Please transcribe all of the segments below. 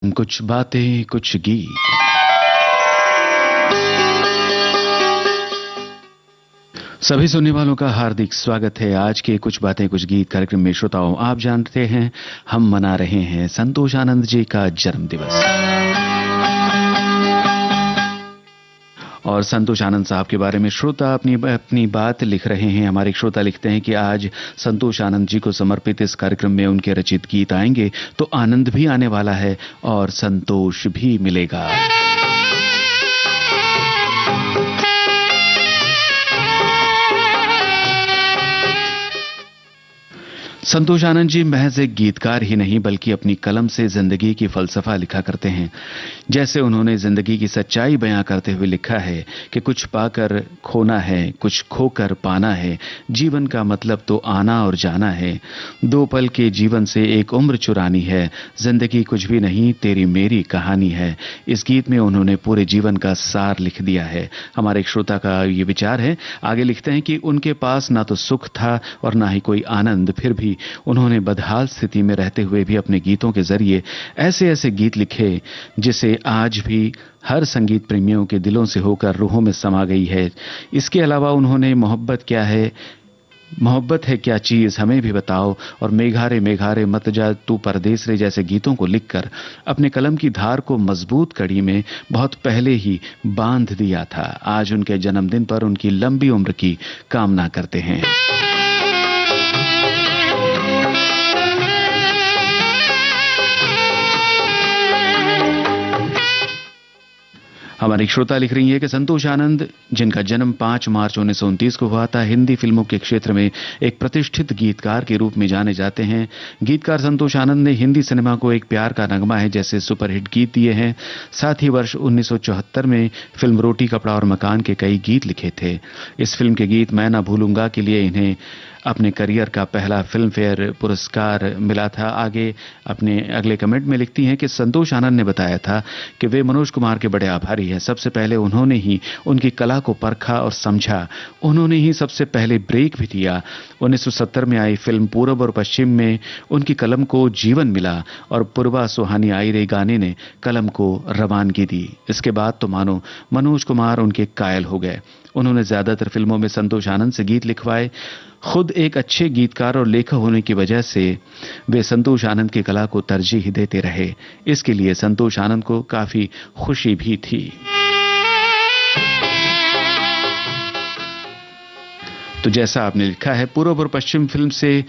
कुछ बातें कुछ गीत। सभी सुनने वालों का हार्दिक स्वागत है। आज के कुछ बातें कुछ गीत कार्यक्रम में। श्रोताओं, आप जानते हैं हम मना रहे हैं संतोष आनंद जी का जन्म दिवस। और संतोष आनंद साहब के बारे में श्रोता अपनी अपनी बात लिख रहे हैं। हमारे एक श्रोता लिखते हैं कि आज संतोष आनंद जी को समर्पित इस कार्यक्रम में उनके रचित गीत आएंगे तो आनंद भी आने वाला है और संतोष भी मिलेगा। संतोष आनंद जी महज एक गीतकार ही नहीं बल्कि अपनी कलम से जिंदगी की फलसफा लिखा करते हैं। जैसे उन्होंने जिंदगी की सच्चाई बयां करते हुए लिखा है कि कुछ पाकर खोना है, कुछ खोकर पाना है, जीवन का मतलब तो आना और जाना है। दो पल के जीवन से एक उम्र चुरानी है, जिंदगी कुछ भी नहीं तेरी मेरी कहानी है। इस गीत में उन्होंने पूरे जीवन का सार लिख दिया है। हमारे एक श्रोता का ये विचार है। आगे लिखते हैं कि उनके पास ना तो सुख था और ना ही कोई आनंद, फिर भी उन्होंने बदहाल स्थिति में रहते हुए भी अपने गीतों के जरिए ऐसे ऐसे गीत लिखे जिसे आज भी हर संगीत प्रेमियों के दिलों से होकर रूहों में समा गई है। इसके अलावा उन्होंने मोहब्बत है क्या चीज हमें भी बताओ और मेघारे मत जा तू परदेस रे जैसे गीतों को लिखकर अपने कलम की धार को मजबूत कड़ी में बहुत पहले ही बांध दिया था। आज उनके जन्मदिन पर उनकी लंबी उम्र की कामना करते हैं। हमारी श्रोता लिख रही है कि संतोष आनंद, जिनका जन्म 5 मार्च 1929 को हुआ था, हिंदी फिल्मों के क्षेत्र में एक प्रतिष्ठित गीतकार के रूप में जाने जाते हैं। गीतकार संतोष आनंद ने हिंदी सिनेमा को एक प्यार का नगमा है जैसे सुपरहिट गीत दिए हैं। साथ ही वर्ष 1974 में फिल्म रोटी कपड़ा और मकान के कई गीत लिखे थे। इस फिल्म के गीत मैं ना भूलूंगा के लिए इन्हें अपने करियर का पहला फिल्म फेयर पुरस्कार मिला था। आगे अपने अगले कमेंट में लिखती हैं कि संतोष आनंद ने बताया था कि वे मनोज कुमार के बड़े आभारी हैं। सबसे पहले उन्होंने ही उनकी कला को परखा और समझा। उन्होंने ही सबसे पहले ब्रेक भी दिया। 1970 में आई फिल्म पूरब और पश्चिम में उनकी कलम को जीवन मिला और पूर्वा सुहानी आई रे गाने ने कलम को रवानगी दी। इसके बाद तो मानो मनोज कुमार उनके कायल हो गए। उन्होंने ज्यादातर फिल्मों में संतोष आनंद से गीत लिखवाए। खुद एक अच्छे गीतकार और लेखक होने की वजह से वे संतोष आनंद की कला को तरजीह देते रहे। इसके लिए संतोष आनंद को काफी खुशी भी थी। तो जैसा आपने लिखा है, पूर्व और पश्चिम फिल्म से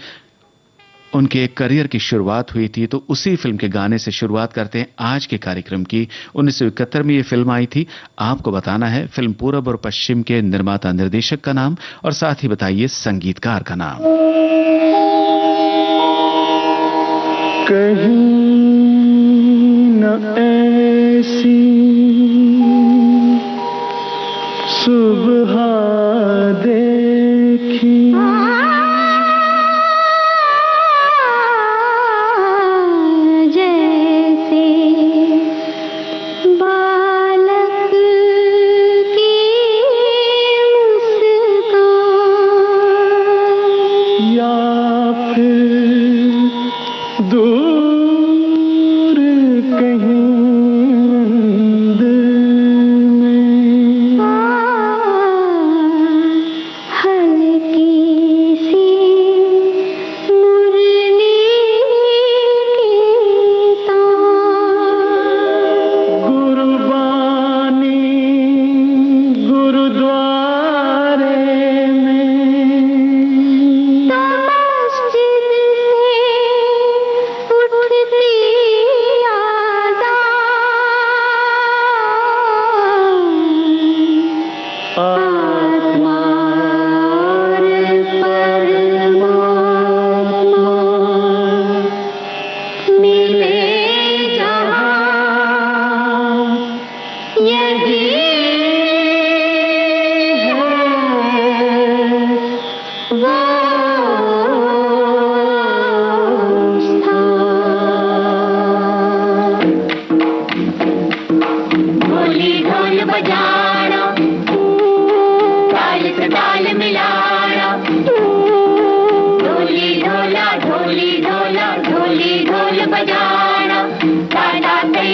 उनके करियर की शुरुआत हुई थी, तो उसी फिल्म के गाने से शुरुआत करते हैं आज के कार्यक्रम की। 1971 में यह फिल्म आई थी। आपको बताना है फिल्म पूरब और पश्चिम के निर्माता निर्देशक का नाम और साथ ही बताइए संगीतकार का नाम। कहीं न ऐसी सुबह देखी दूर कहीं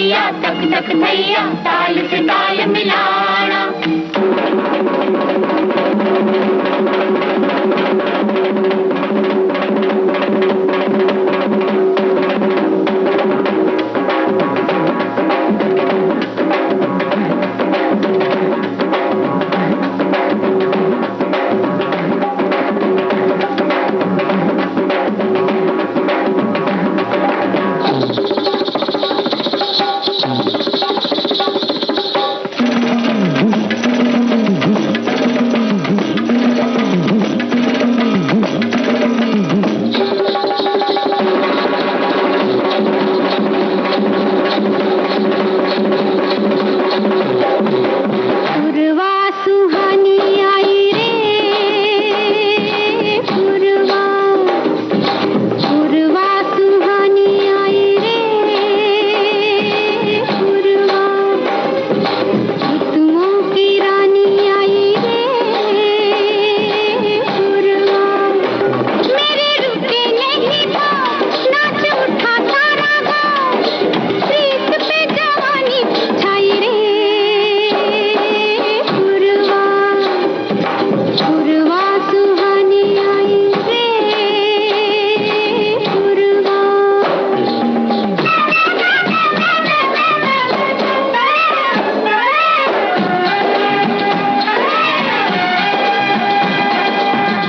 नैया तक तक नैया ताल से ताल मिलाना।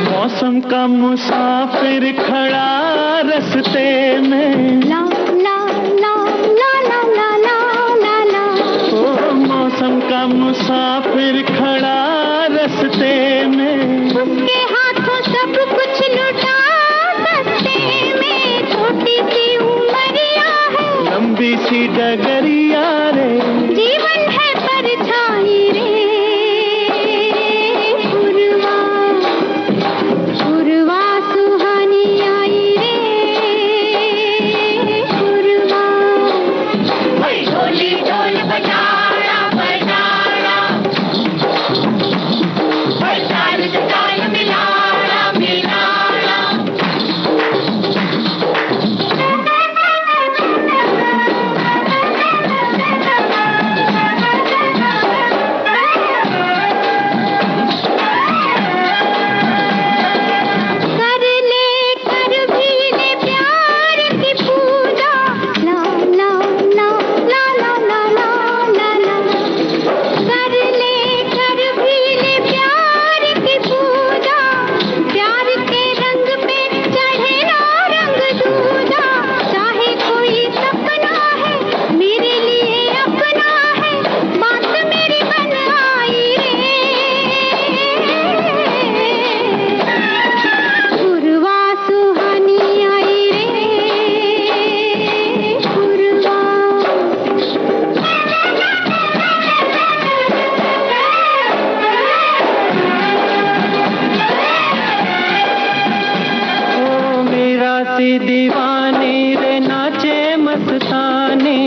मौसम का मुसाफिर खड़ा रस्ते में, ला ला ला ला ला ला ला ला ला। ओ मौसम का मुसाफिर खड़ा रस्ते में, उसके हाथों सब कुछ लुटा सकते में। छोटी सी उमरिया है, लंबी सी डगरिया रे, जीवन है परछाई रे। पूर्वा पूर्वा सुहानी आई रे। पूर्वा ढोली ढोल बजाना बजाना, ताल से ताल मिलाना मिलाना। कर ले कर भी ले प्यार की पूजा, ला ला ला ला ला ला ला ला ला। कर ले कर भी ले प्यार की पूजा, प्यार के रंग पे चढ़े ना रंग दूजा। चाहे कोई सपना है मेरे लिए अपना है, बात मेरी बन आई रे। पूर्वा सुहानी आई रे। पूर्वा ओ मेरा सी दीवानी रे नाचे मस्तानी,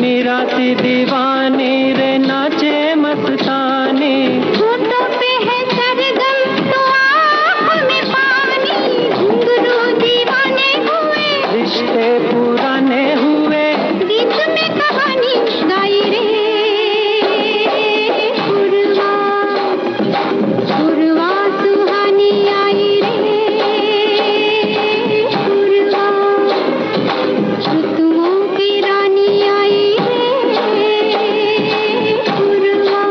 मेरा सी दीवानी रे नाचे मस्तानी। होठों पे है सरगम तो आँखों में पानी, घुंघरू दीवाने हुए, रिश्ते पुराने हुए, गीत में कहानी गाई रे। पूर्वा पूर्वा सुहानी आई रे। पूर्वा ऋतुओं की रानी आई रे। पूर्वा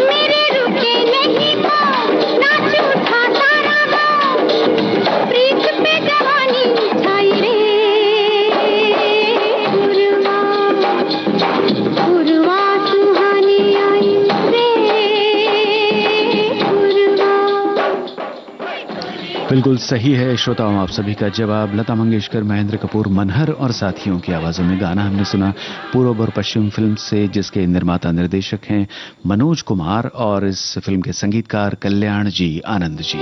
मेरे रुके नहीं पाँव, नाच उठा तारा गाँव, प्रीत पे जवानी छाई रे। पूर्वा पूर्वा सुहानी आई रे। पूर्वा बिल्कुल सही है श्रोताओं, आप सभी का जवाब। लता मंगेशकर, महेंद्र कपूर, मनहर और साथियों की आवाजों में गाना हमने सुना पूर्व और पश्चिम फिल्म से, जिसके निर्माता निर्देशक हैं मनोज कुमार और इस फिल्म के संगीतकार कल्याण जी आनंद जी।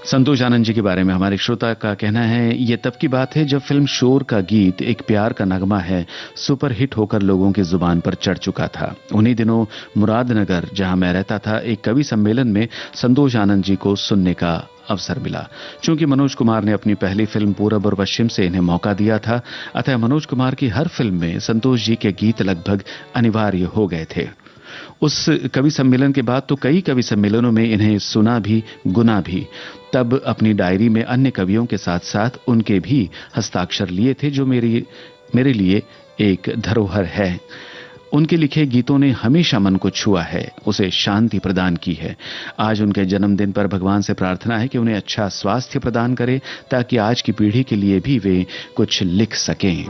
संतोष आनंद जी के बारे में हमारे श्रोता का कहना है, ये तब की बात है जब फिल्म शोर का गीत एक प्यार का नगमा है सुपरहिट होकर लोगों की जुबान पर चढ़ चुका था। उन्हीं दिनों मुरादनगर, जहां मैं रहता था, एक कवि सम्मेलन में संतोष आनंद जी को सुनने का अवसर मिला। चूंकि मनोज कुमार ने अपनी पहली फिल्म पूरब और पश्चिम से इन्हें मौका दिया था, अतः मनोज कुमार की हर फिल्म में संतोष जी के गीत लगभग अनिवार्य हो गए थे। उस कवि सम्मेलन के बाद तो कई कवि सम्मेलनों में इन्हें सुना भी, गुना भी। तब अपनी डायरी में अन्य कवियों के साथ साथ उनके भी हस्ताक्षर लिए थे, जो मेरे लिए एक धरोहर है। उनके लिखे गीतों ने हमेशा मन को छुआ है, उसे शांति प्रदान की है। आज उनके जन्मदिन पर भगवान से प्रार्थना है कि उन्हें अच्छा स्वास्थ्य प्रदान करे, ताकि आज की पीढ़ी के लिए भी वे कुछ लिख सकें।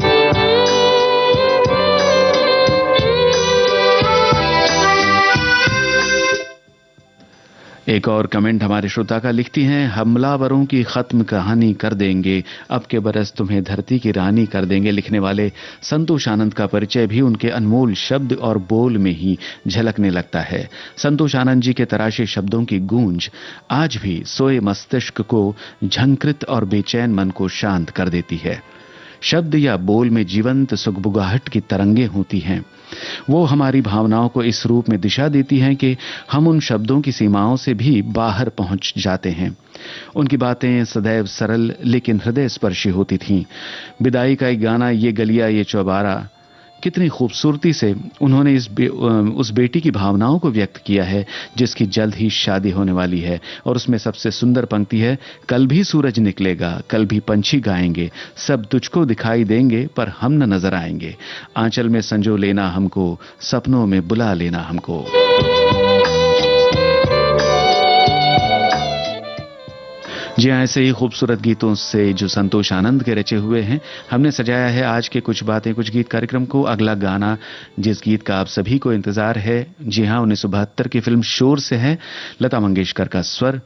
एक और कमेंट हमारे श्रोता का लिखती हैं, हमलावरों की खत्म कहानी कर देंगे, अब के बरस तुम्हें धरती की रानी कर देंगे। लिखने वाले संतोष आनंद का परिचय भी उनके अनमोल शब्द और बोल में ही झलकने लगता है। संतोष आनंद जी के तराशे शब्दों की गूंज आज भी सोए मस्तिष्क को झंकृत और बेचैन मन को शांत कर देती है। शब्द या बोल में जीवंत सुगबुगाहट की तरंगें होती हैं। वो हमारी भावनाओं को इस रूप में दिशा देती हैं कि हम उन शब्दों की सीमाओं से भी बाहर पहुंच जाते हैं। उनकी बातें सदैव सरल लेकिन हृदय स्पर्शी होती थीं। विदाई का एक गाना, ये गलिया ये चौबारा, कितनी खूबसूरती से उन्होंने उस बेटी की भावनाओं को व्यक्त किया है जिसकी जल्द ही शादी होने वाली है। और उसमें सबसे सुंदर पंक्ति है, कल भी सूरज निकलेगा, कल भी पंछी गाएंगे, सब तुझको दिखाई देंगे पर हम न नजर आएंगे, आंचल में संजो लेना हमको, सपनों में बुला लेना हमको। जी हाँ, ऐसे ही खूबसूरत गीतों से जो संतोष आनंद के रचे हुए हैं, हमने सजाया है आज के कुछ बातें कुछ गीत कार्यक्रम को। अगला गाना जिस गीत का आप सभी को इंतजार है, जी हाँ, 1972 की फिल्म शोर से है। लता मंगेशकर का स्वर,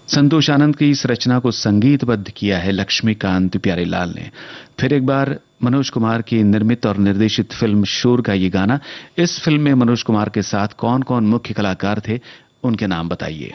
संतोष आनंद की इस रचना को संगीतबद्ध किया है लक्ष्मीकांत प्यारेलाल ने। फिर एक बार मनोज कुमार की निर्मित और निर्देशित फिल्म शोर का ये गाना। इस फिल्म में मनोज कुमार के साथ कौन कौन मुख्य कलाकार थे, उनके नाम बताइए।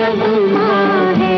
नगमा है।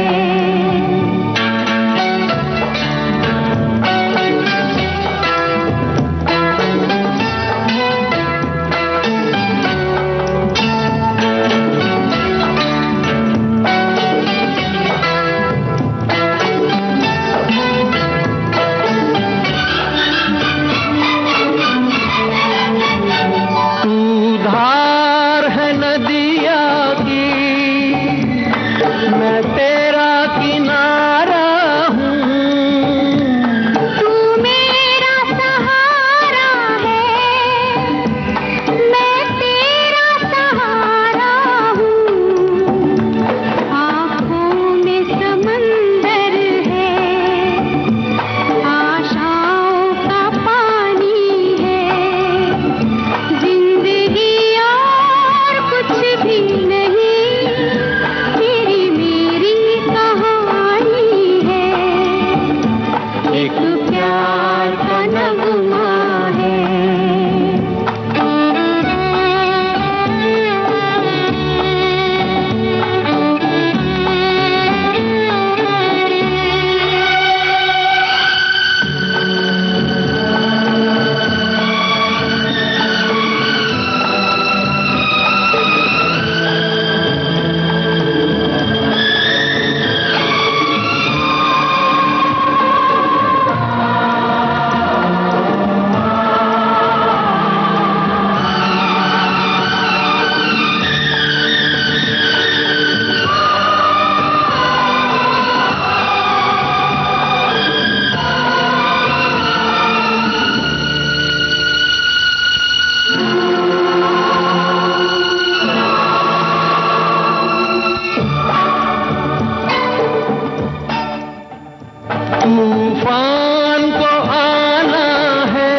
तूफान को आना है,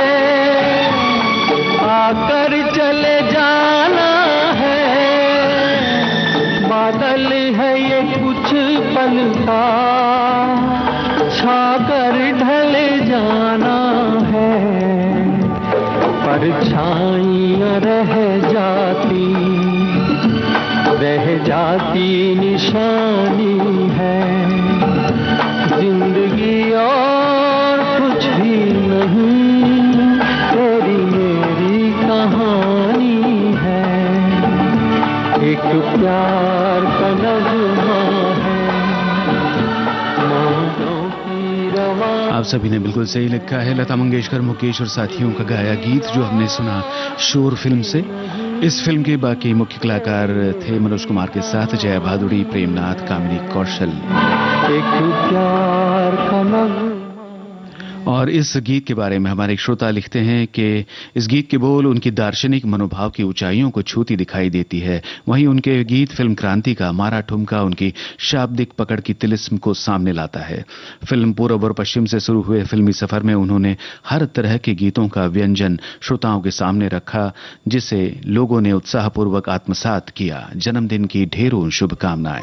आकर चले जाना है। बादल है ये कुछ पल का, छाकर ढल जाना है। परछाइयाँ रह जाती निशानी है। जिंदगी और कुछ भी नहीं, तेरी मेरी कहानी है। एक प्यार का नगमा है, मौजों की रवा। आप सभी ने बिल्कुल सही लिखा है। लता मंगेशकर, मुकेश और साथियों का गाया गीत जो हमने सुना शोर फिल्म से। इस फिल्म के बाकी मुख्य कलाकार थे मनोज कुमार के साथ जया भादुड़ी, प्रेमनाथ, कामिनी कौशल। एक प्यार का नगमा। और इस गीत के बारे में हमारे एक श्रोता लिखते हैं कि इस गीत के बोल उनकी दार्शनिक मनोभाव की ऊंचाइयों को छूती दिखाई देती है। वहीं उनके गीत फिल्म क्रांति का मारा ठुमका उनकी शाब्दिक पकड़ की तिलिस्म को सामने लाता है। फिल्म पूर्व और पश्चिम से शुरू हुए फिल्मी सफर में उन्होंने हर तरह के गीतों का व्यंजन श्रोताओं के सामने रखा, जिसे लोगों ने उत्साहपूर्वक आत्मसात किया। जन्मदिन की ढेरों शुभकामनाएं।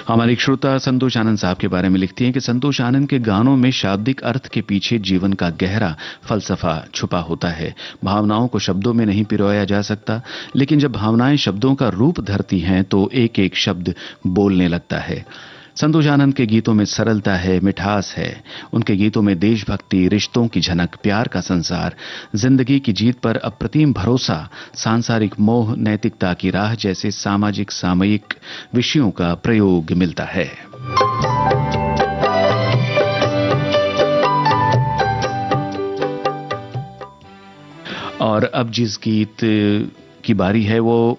हमारे एक श्रोता संतोष आनंद साहब के बारे में लिखती हैं कि संतोष आनंद के गानों में शाब्दिक अर्थ के पीछे जीवन का गहरा फलसफा छुपा होता है। भावनाओं को शब्दों में नहीं पिरोया जा सकता, लेकिन जब भावनाएं शब्दों का रूप धरती हैं तो एक एक शब्द बोलने लगता है। संतोष आनंद के गीतों में सरलता है, मिठास है। उनके गीतों में देशभक्ति, रिश्तों की झनक, प्यार का संसार, जिंदगी की जीत पर अप्रतिम भरोसा, सांसारिक मोह, नैतिकता की राह जैसे सामाजिक सामयिक विषयों का प्रयोग मिलता है। और अब जिस गीत की बारी है वो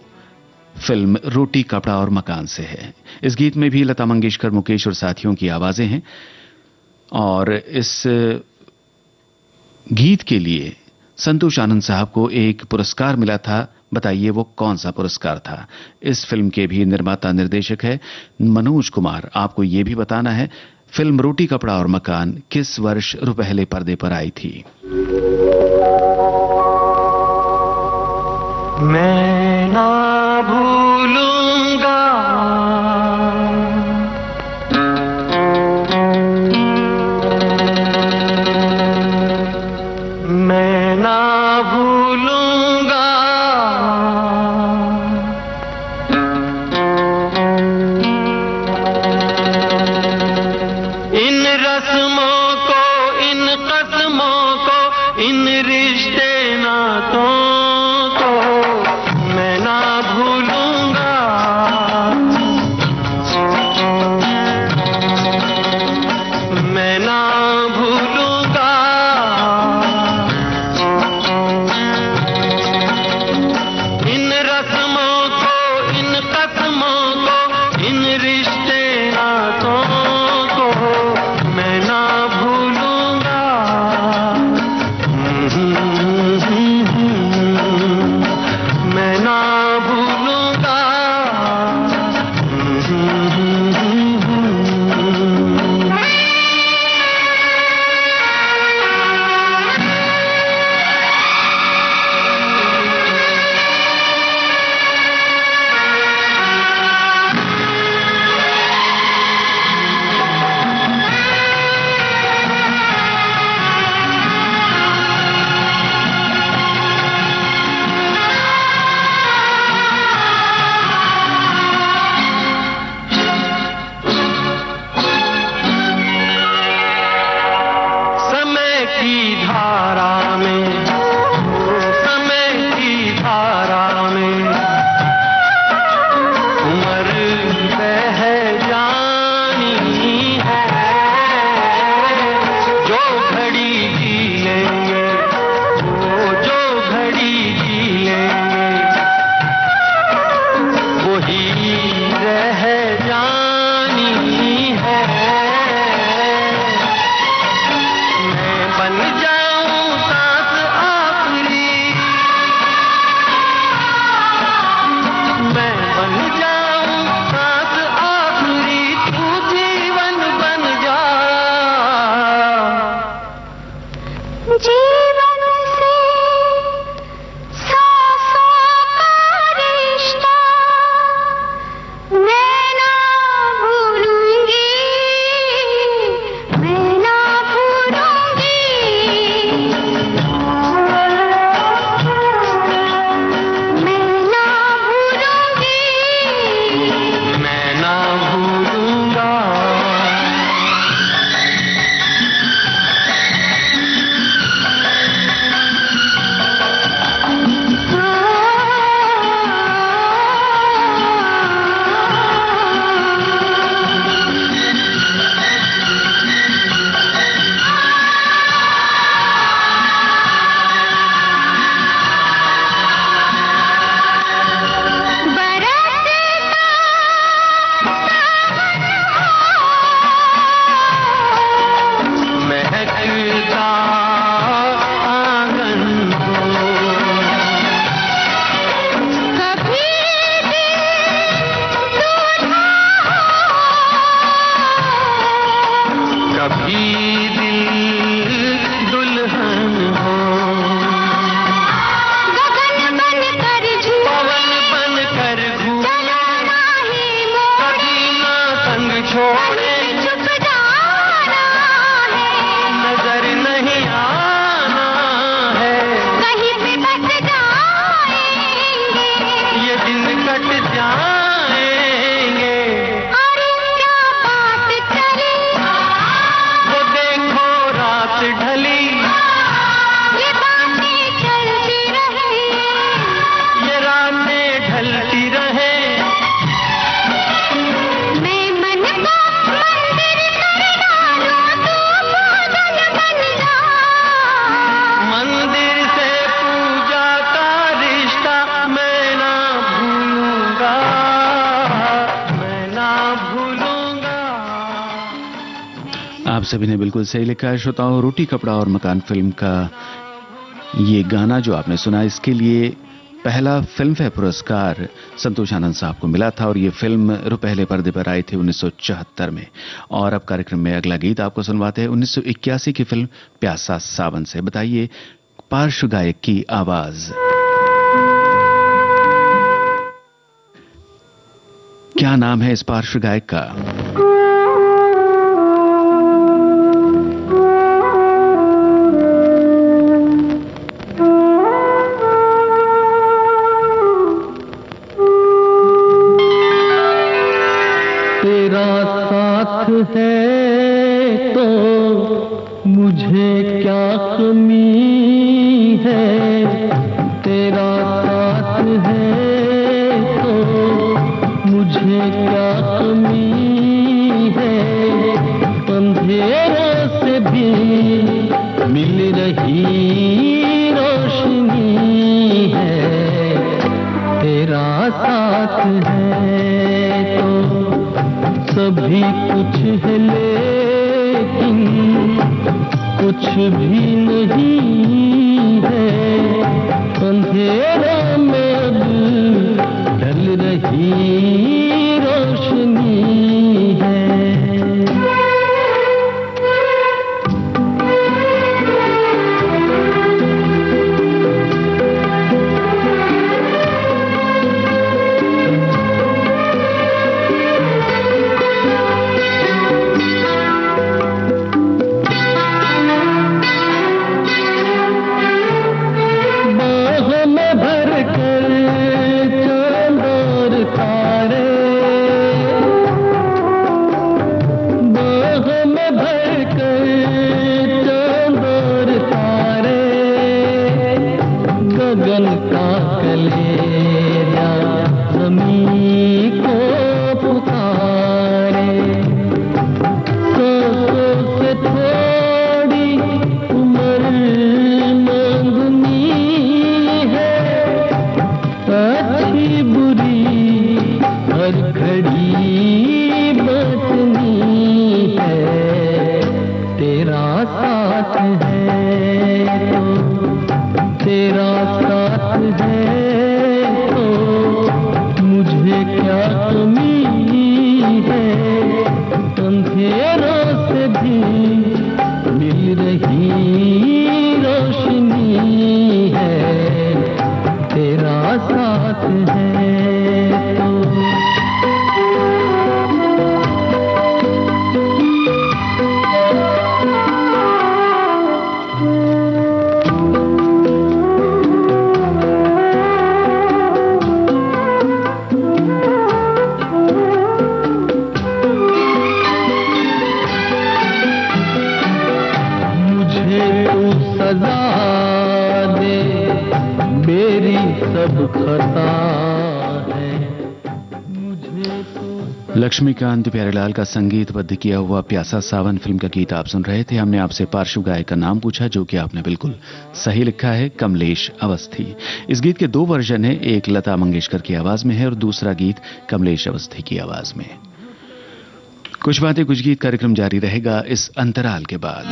फिल्म रोटी कपड़ा और मकान से है। इस गीत में भी लता मंगेशकर, मुकेश और साथियों की आवाजें हैं। और इस गीत के लिए संतोष आनंद साहब को एक पुरस्कार मिला था। बताइए वो कौन सा पुरस्कार था? इस फिल्म के भी निर्माता निर्देशक है मनोज कुमार। आपको ये भी बताना है फिल्म रोटी कपड़ा और मकान किस वर्ष रुपहले पर्दे पर आई थी। मैं ना भूलूंगा छुप जाना है, नजर नहीं आना है, कहीं पे बस जाएंगे, ये दिन कट जाएंगे। अरे क्या बात चली, वो देखो रात ढली, ये बातें चलती रहे, ये रातें ढलती रहे। मैं मन को मंदिर कर डालूं, तू पूजन बन जा। मंदिर से पूजा का रिश्ता मैं ना भूलूंगा, मैं ना भूलूंगा। आप सभी ने बिल्कुल सही लिखा है श्रोताओं। रोटी कपड़ा और मकान फिल्म का ये गाना जो आपने सुना, इसके लिए पहला फिल्म फेयर पुरस्कार संतोष आनंद साहब को मिला था और ये फिल्म रुपहले पर्दे पर आई थी 1974 में। और अब कार्यक्रम में अगला गीत आपको सुनवाते हैं 1981 की फिल्म प्यासा सावन से। बताइए पार्श्व गायक की आवाज, क्या नाम है इस पार्श्व गायक का? तेरा साथ है तो मुझे क्या कमी है, तेरा साथ है तो मुझे क्या कमी है। अंधेरों से भी मिल रही रोशनी है, तेरा साथ है तो सभी कुछ है, लेकिन कुछ भी नहीं है। अंधेरा में अब ढल रही रोशनी है। बाहों में भर कर चांद और तारे, बाहों में भर कर चांद और तारे, गगन का कलेजा ज़मीं को पुकारे। सौ से थोड़ी उम्र मांगनी है, अच्छी बुरी हर घड़ी बचनी है। तेरा साथ है तो, तेरा साथ है तो मुझे क्या कमी है। अंधेरों से भी मिल रही रोशनी है, तेरा साथ है तो। मुझे तू सजा दे, मेरी सब खता है। मुझे तू लक्ष्मीकांत प्यारेलाल का संगीतबद्ध किया हुआ प्यासा सावन फिल्म का गीत आप सुन रहे थे। हमने आपसे पार्श्व गायक का नाम पूछा, जो कि आपने बिल्कुल सही लिखा है, कमलेश अवस्थी। इस गीत के दो वर्जन हैं, एक लता मंगेशकर की आवाज में है और दूसरा गीत कमलेश अवस्थी की आवाज में। कुछ बातें कुछ गीत कार्यक्रम जारी रहेगा इस अंतराल के बाद।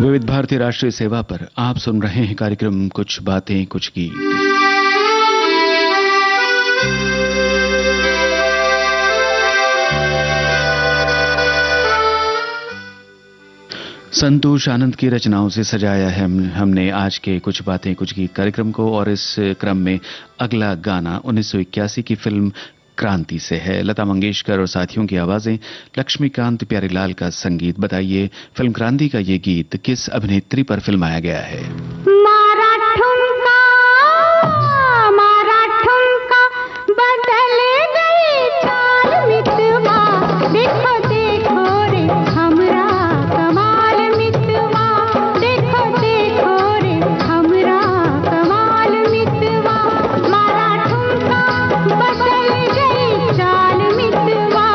विविध भारती राष्ट्रीय सेवा पर आप सुन रहे हैं कार्यक्रम कुछ बातें कुछ गीत। संतोष आनंद की रचनाओं से सजाया है हमने आज के कुछ बातें कुछ गीत कार्यक्रम को, और इस क्रम में अगला गाना 1981 की फिल्म क्रांति से है। लता मंगेशकर और साथियों की आवाजें, लक्ष्मीकांत प्यारीलाल का संगीत। बताइए फिल्म क्रांति का ये गीत किस अभिनेत्री पर फिल्माया गया है? मारा ठुमका बदल गई चाल मितवा, देखो देखो रे हमरा कमाल मितवा, देखो देखो रे हमरा कमाल मितवा। मारा ठुमका बदल गई चाल मितवा,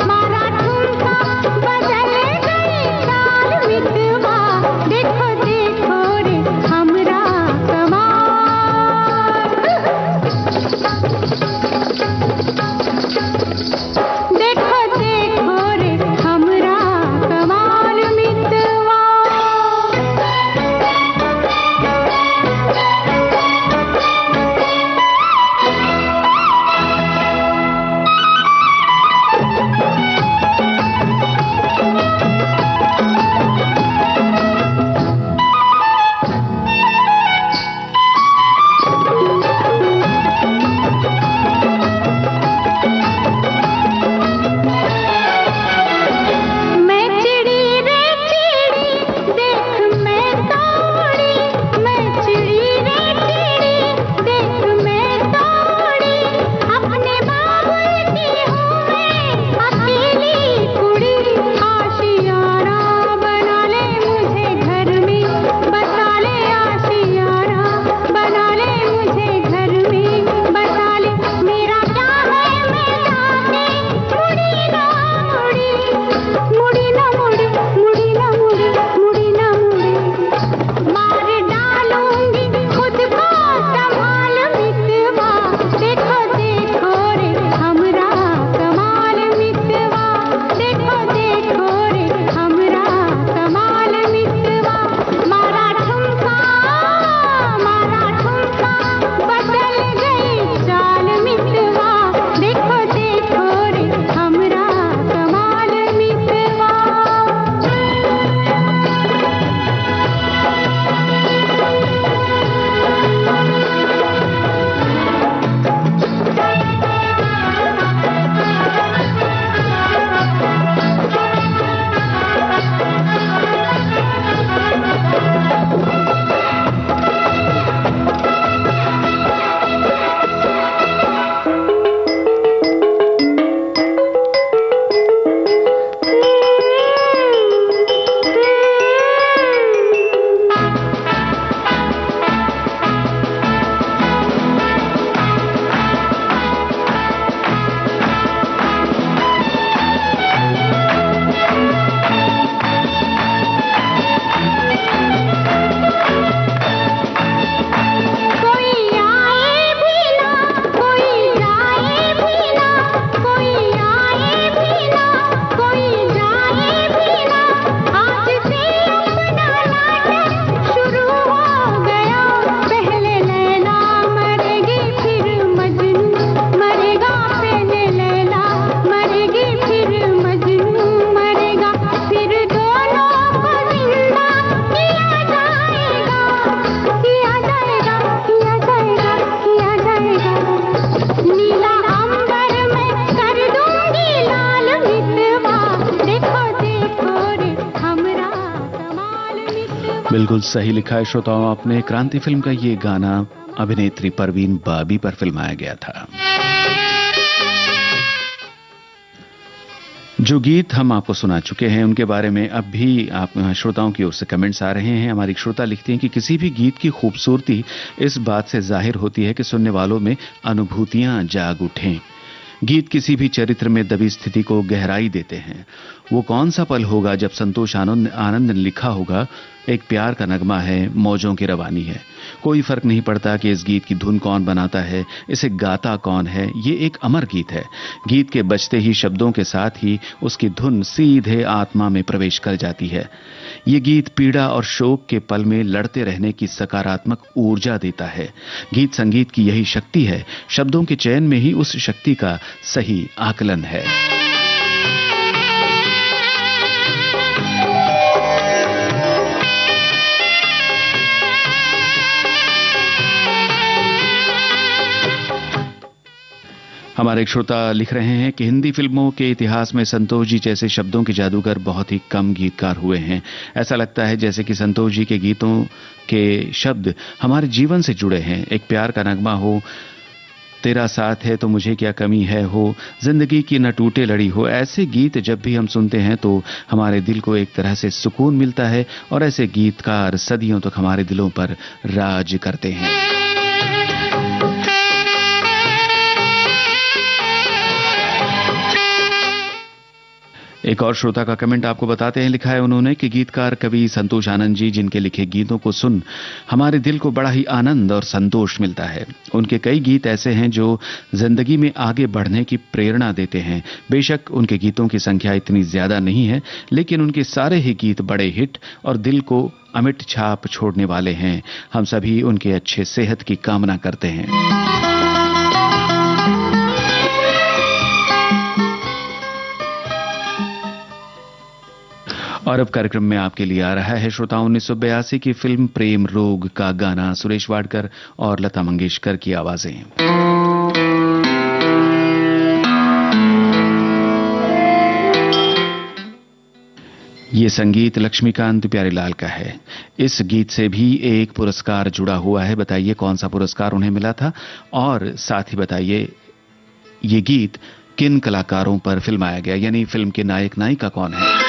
मारा ठुमका बदल गई चाल मितवा, देखो देखो रे हमरा कमाल। देखो देखो रे हमरा कमाल मितवा। मैं चिड़ी रे चिड़ी देख मैं दौड़ी, मैं चिड़ी रे चिड़ी देख मैं दौड़ी, अपने बाबुल की हूँ मैं अकेली कुड़ी, आशियारा बना ले मुझे घर में बसा ले, आशियारा बना ले मुझे घर में बसा ले। मेरा क्या है मैं जाने मुड़ी ना मुड़ी ना मुड़ी, मुड़ी ना मुड़ी, मुड़ी ना मुड़ी, मार डालूंगी खुद को संभाल मितवा, देखो देखो रे हमरा कमाल मितवा, देखो देखो रे हमरा कमाल मितवा। मारा ठुमका बदल गई चाल मितवा, देखो देखो रे हमरा कमाल मितवा। कोई आए भी ना, कोई जाए भी ना, कोई आए भी ना, कोई जाए भी ना, आज से अपना नाटक शुरू हो गया। पहले लैला मरेगी फिर मजनू मरेगा, पहले लैला मरेगी फिर मजनू मरेगा, फिर दोनों को जिंदा किया जाएगा, किया जाएगा, किया जाएगा, किया जाएगा। नीला अंबर में कर दूंगी लाल मितवा, देखो देखो रे हमरा कमाल मितवा। बिल्कुल सही लिखा है श्रोताओं आपने। क्रांति फिल्म का ये गाना अभिनेत्री परवीन बाबी पर फिल्माया गया था। जो गीत हम आपको सुना चुके हैं उनके बारे में अब भी आप श्रोताओं की ओर से कमेंट्स आ रहे हैं। हमारी श्रोता लिखती हैं कि किसी भी गीत की खूबसूरती इस बात से जाहिर होती है कि सुनने वालों में अनुभूतियां जाग उठें। गीत किसी भी चरित्र में दबी स्थिति को गहराई देते हैं। वो कौन सा पल होगा जब संतोष आनंद ने लिखा होगा, एक प्यार का नगमा है, मौजों की रवानी है। कोई फर्क नहीं पड़ता कि इस गीत की धुन कौन बनाता है, इसे गाता कौन है, ये एक अमर गीत है। गीत के बजते ही शब्दों के साथ ही उसकी धुन सीधे आत्मा में प्रवेश कर जाती है। ये गीत पीड़ा और शोक के पल में लड़ते रहने की सकारात्मक ऊर्जा देता है। गीत संगीत की यही शक्ति है, शब्दों के चयन में ही उस शक्ति का सही आकलन है। हमारे एक श्रोता लिख रहे हैं कि हिंदी फिल्मों के इतिहास में संतोष जी जैसे शब्दों के जादूगर बहुत ही कम गीतकार हुए हैं। ऐसा लगता है जैसे कि संतोष जी के गीतों के शब्द हमारे जीवन से जुड़े हैं। एक प्यार का नगमा हो, तेरा साथ है तो मुझे क्या कमी है हो, जिंदगी की न टूटे लड़ी हो, ऐसे गीत जब भी हम सुनते हैं तो हमारे दिल को एक तरह से सुकून मिलता है और ऐसे गीतकार सदियों तक हमारे दिलों पर राज करते हैं। एक और श्रोता का कमेंट आपको बताते हैं, लिखा है उन्होंने कि गीतकार कवि संतोष आनंद जी, जिनके लिखे गीतों को सुन हमारे दिल को बड़ा ही आनंद और संतोष मिलता है। उनके कई गीत ऐसे हैं जो जिंदगी में आगे बढ़ने की प्रेरणा देते हैं। बेशक उनके गीतों की संख्या इतनी ज्यादा नहीं है, लेकिन उनके सारे ही गीत बड़े हिट और दिल को अमिट छाप छोड़ने वाले हैं। हम सभी उनके अच्छे सेहत की कामना करते हैं। और अब कार्यक्रम में आपके लिए आ रहा है श्रोताओं 1982 की फिल्म प्रेम रोग का गाना, सुरेश वाडकर और लता मंगेशकर की आवाजें। ये संगीत लक्ष्मीकांत प्यारेलाल का है। इस गीत से भी एक पुरस्कार जुड़ा हुआ है। बताइए कौन सा पुरस्कार उन्हें मिला था, और साथ ही बताइए ये गीत किन कलाकारों पर फिल्माया गया, यानी फिल्म के नायक नायिका कौन है।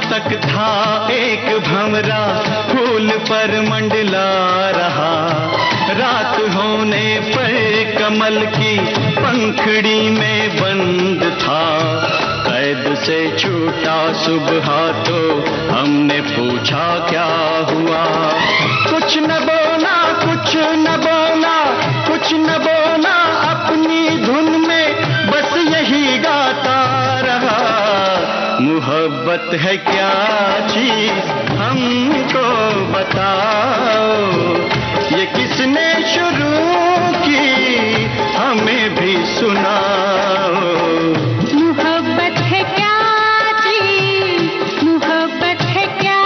तक था एक भंवरा फूल पर मंडला रहा, रात होने पर कमल की पंखड़ी में बंद था। कैद से छूटा सुबह तो हमने पूछा क्या हुआ, कुछ न बोला कुछ न बोला कुछ न बोला, अपनी धुन में बस यही गाता रहा। मोहब्बत है क्या चीज हमको बताओ, ये किसने शुरू की हमें भी सुनाओ। मोहब्बत है क्या चीज, मोहब्बत है क्या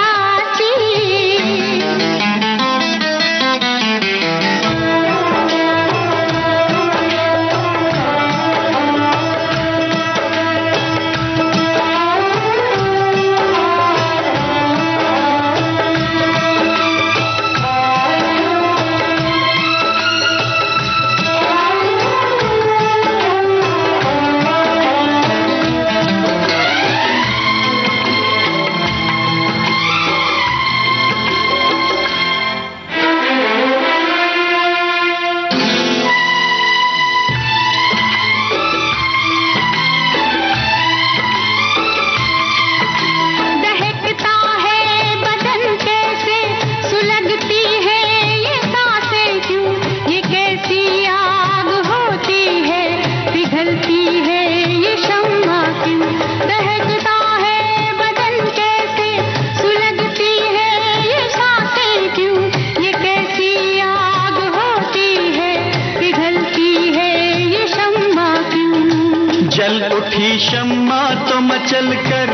जल उठी शम्मा तो मचल कर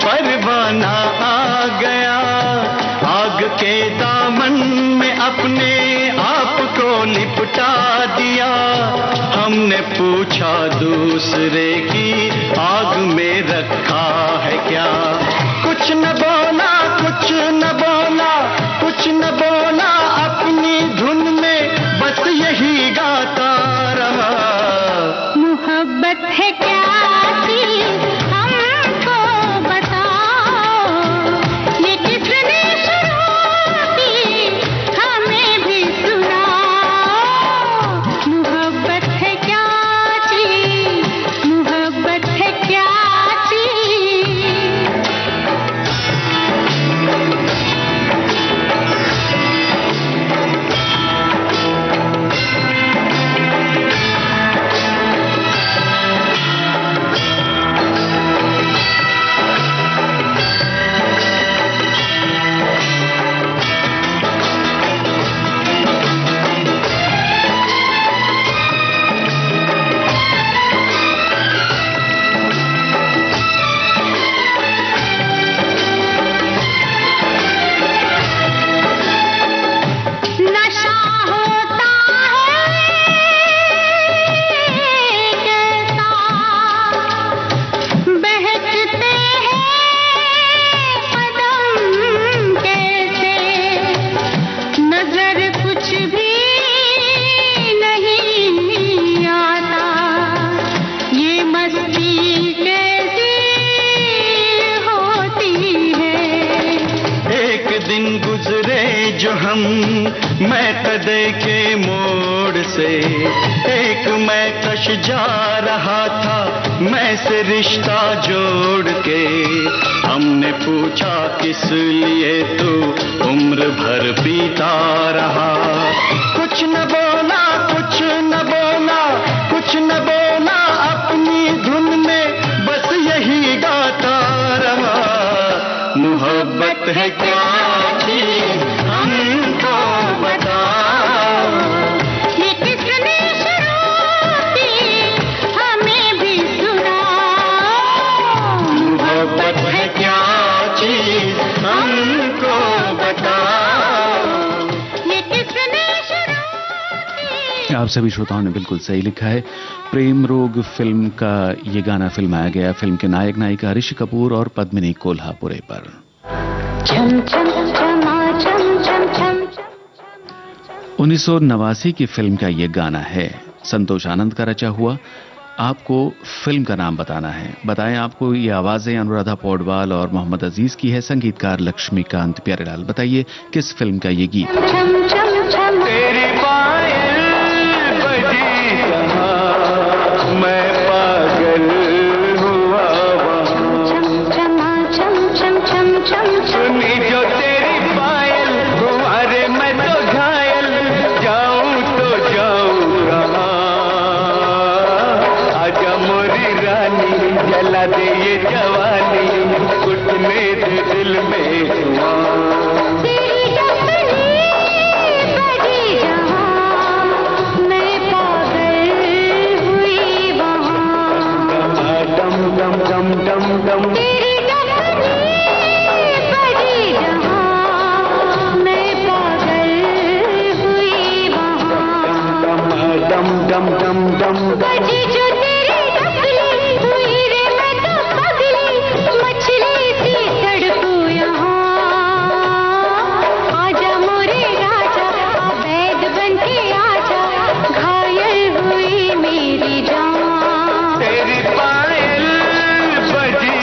परवाना आ गया, आग के दामन में अपने आप को लिपटा दिया। हमने पूछा दूसरे की आग में रखा है क्या, कुछ न बोला, कुछ न बोला, कुछ न बोला, अपनी धुन में बस यही गाता रहा। मोहब्बत है क्या चीज़ हमको बताओ, ये किसने शुरू की हमें भी सुनाओ। मोहब्बत है क्या चीज़, मोहब्बत है क्या चीज़। नशा होता है कैसा, बहकते हैं कदम कैसे, नजर कुछ भी नहीं आता, ये मस्ती कैसी होती है। एक दिन गुजरे जो हम मैं कदे के मोड़ से, एक मैं कश जा रहा था मैं से रिश्ता जोड़ के। हमने पूछा किस लिए तू उम्र भर पीता रहा, कुछ न बोला, कुछ न बोला, कुछ न बोला, अपनी धुन में बस यही गाता रहा। मोहब्बत है क्या चीज़ हमको बताओ, ये किसने शुरू की हमें भी सुनाओ। मोहब्बत है क्या चीज़ हमको बताओ। ये किसने शुरू की। आप सभी श्रोताओं ने बिल्कुल सही लिखा है। प्रेम रोग फिल्म का ये गाना फिल्माया गया फिल्म के नायक नायिका ऋषि कपूर और पद्मिनी कोल्हापुरे पर। छम छम छमा छम छम छम छम। 1989 की फिल्म का ये गाना है, संतोष आनंद का रचा हुआ। आपको फिल्म का नाम बताना है। बताएं आपको ये आवाजें अनुराधा पौडवाल और मोहम्मद अजीज की है, संगीतकार लक्ष्मीकांत प्यारेलाल। बताइए किस फिल्म का ये गीत। छम छम छम तेरी पायल बजी कहाँ, मैं पागल हुआ वहाँ। छम छमा छम छम छम छम छम। सुनी जो तेरी पायल, अरे मैं तो घायल, जाऊं तो जाऊं कहाँ। आजा मोरी रानी, जला दे ये जवानी, कुटने दे दिल में धुआं। तेरी डफली बजी जहाँ, मैं पागल हुई वहाँ। डम डम डम डम डम। तेरी डफली बजी जहाँ, मैं पागल हुई वहाँ। डम डम डम डम। बजी जो तेरी डफली हुई रे मैं तो पगली, मछली सी तड़पू यहाँ। आजा मोरे राजा, अवैध बन के आजा, घायल हुई मेरी जान। तेरी पायल बजी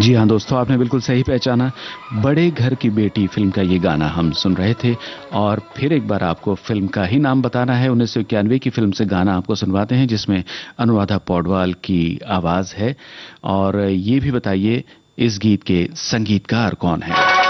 जी हाँ दोस्तों, आपने बिल्कुल सही पहचाना। बड़े घर की बेटी फिल्म का ये गाना हम सुन रहे थे। और फिर एक बार आपको फिल्म का ही नाम बताना है। 1991 की फिल्म से गाना आपको सुनवाते हैं जिसमें अनुराधा पौडवाल की आवाज है। और ये भी बताइए इस गीत के संगीतकार कौन है।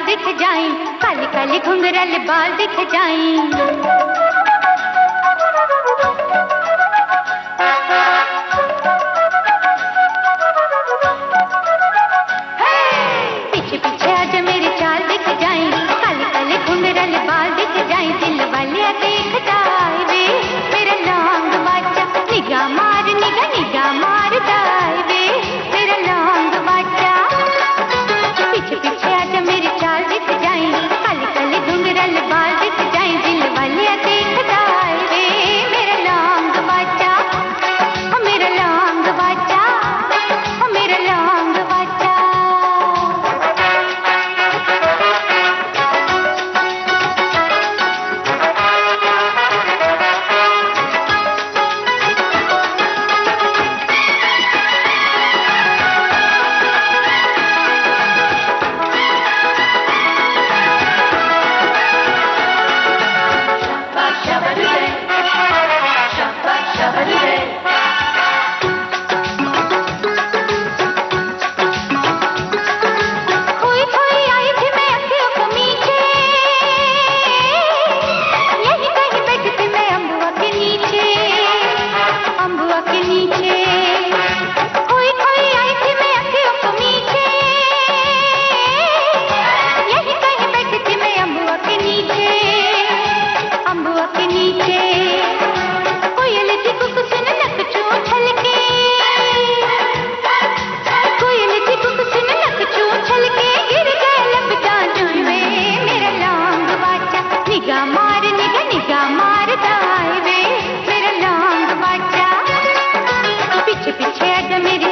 दिख जाएं, काली काली घुंघराले बाल दिख जाएं। पीछे पीछे आजा मेरी चाल दिख जाएं, काली काली घुंघराले बाल दिख जाएं। दिल वाले देख जाए वे मेरा लौंग बाजा, निगाह मार निगाह मार जाए वे मेरा लौंग बाजा। पीछे पीछे आजा मेरी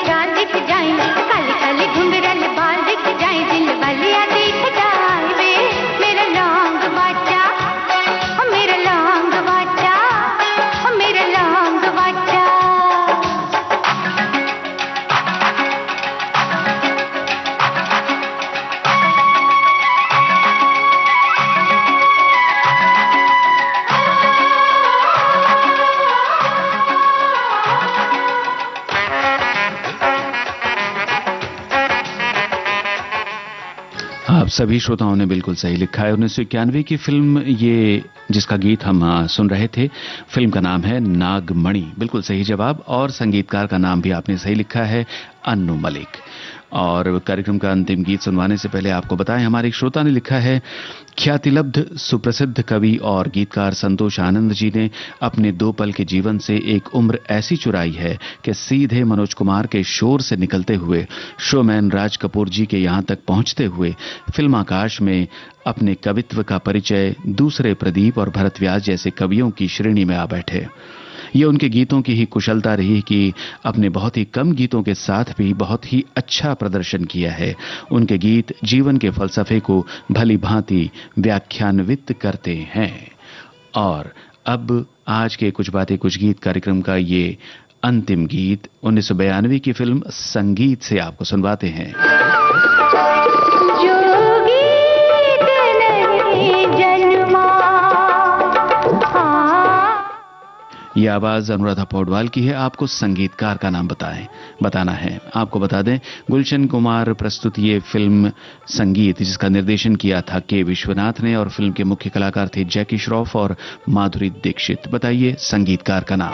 चाल दिख जाएं, काली काली घुंघराले बाल दिख जाएं। दिल वाले देख जाए वे मेरा लौंग बाजा, मेरा लौंग बाजा, मेरा लौंग बाजा। आप सभी श्रोताओं ने बिल्कुल सही लिखा है। 1991 की फिल्म ये जिसका गीत हम सुन रहे थे, फिल्म का नाम है नागमणि। बिल्कुल सही जवाब। और संगीतकार का नाम भी आपने सही लिखा है, अन्नू मलिक। और कार्यक्रम का अंतिम गीत सुनवाने से पहले आपको बताएं, हमारे एक श्रोता ने लिखा है, ख्यातिलब्ध सुप्रसिद्ध कवि और गीतकार संतोष आनंद जी ने अपने 2 पल के जीवन से एक उम्र ऐसी चुराई है कि सीधे मनोज कुमार के शोर से निकलते हुए शोमैन राज कपूर जी के यहां तक पहुंचते हुए फिल्म आकाश में अपने कवित्व का परिचय दूसरे प्रदीप और भरत व्यास जैसे कवियों की श्रेणी में आ बैठे। ये उनके गीतों की ही कुशलता रही कि अपने बहुत ही कम गीतों के साथ भी बहुत ही अच्छा प्रदर्शन किया है। उनके गीत जीवन के फलसफे को भली भांति व्याख्यान्वित करते हैं। और अब आज के कुछ बातें कुछ गीत कार्यक्रम का ये अंतिम गीत 1992 की फिल्म संगीत से आपको सुनवाते हैं। ये आवाज अनुराधा पौडवाल की है। आपको संगीतकार का नाम बताना है। आपको बता दें, गुलशन कुमार प्रस्तुत ये फिल्म संगीत, जिसका निर्देशन किया था के विश्वनाथ ने, और फिल्म के मुख्य कलाकार थे जैकी श्रॉफ और माधुरी दीक्षित। बताइए संगीतकार का नाम।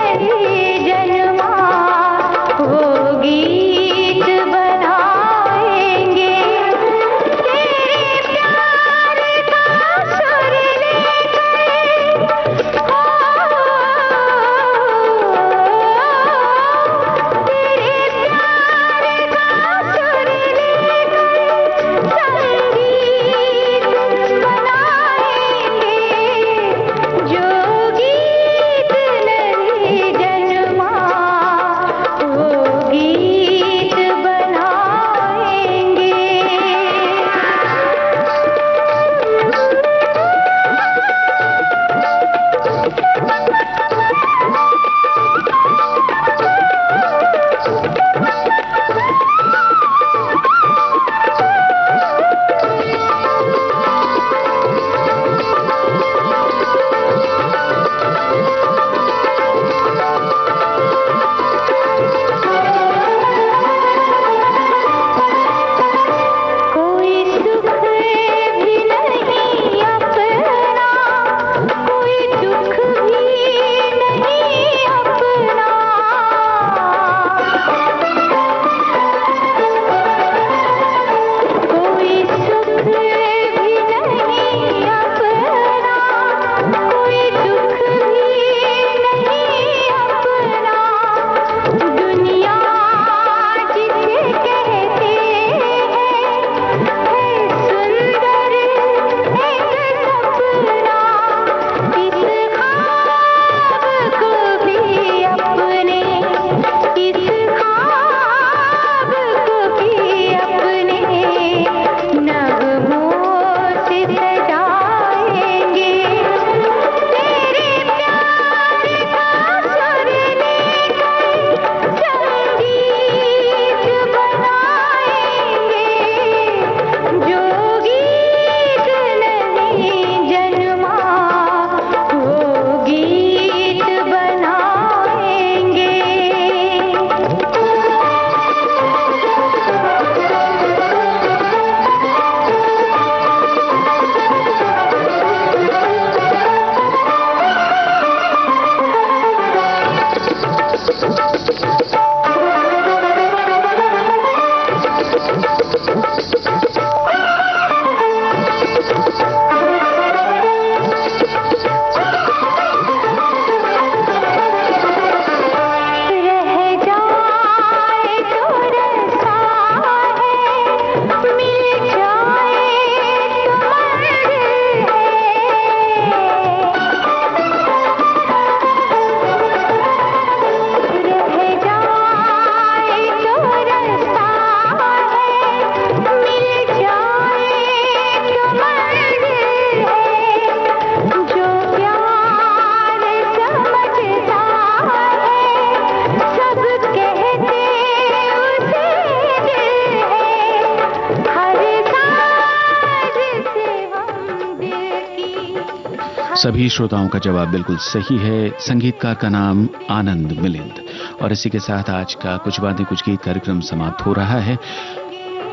सभी श्रोताओं का जवाब बिल्कुल सही है। संगीतकार का नाम आनंद मिलिंद। और इसी के साथ आज का कुछ बातें कुछ गीत कार्यक्रम समाप्त हो रहा है।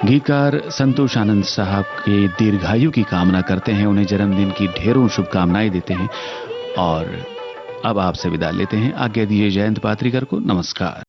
गीतकार संतोष आनंद साहब के दीर्घायु की कामना करते हैं, उन्हें जन्मदिन की ढेरों शुभकामनाएं देते हैं और अब आपसे विदा लेते हैं। आज्ञा दीजिए जयंत पात्रिकर को। नमस्कार।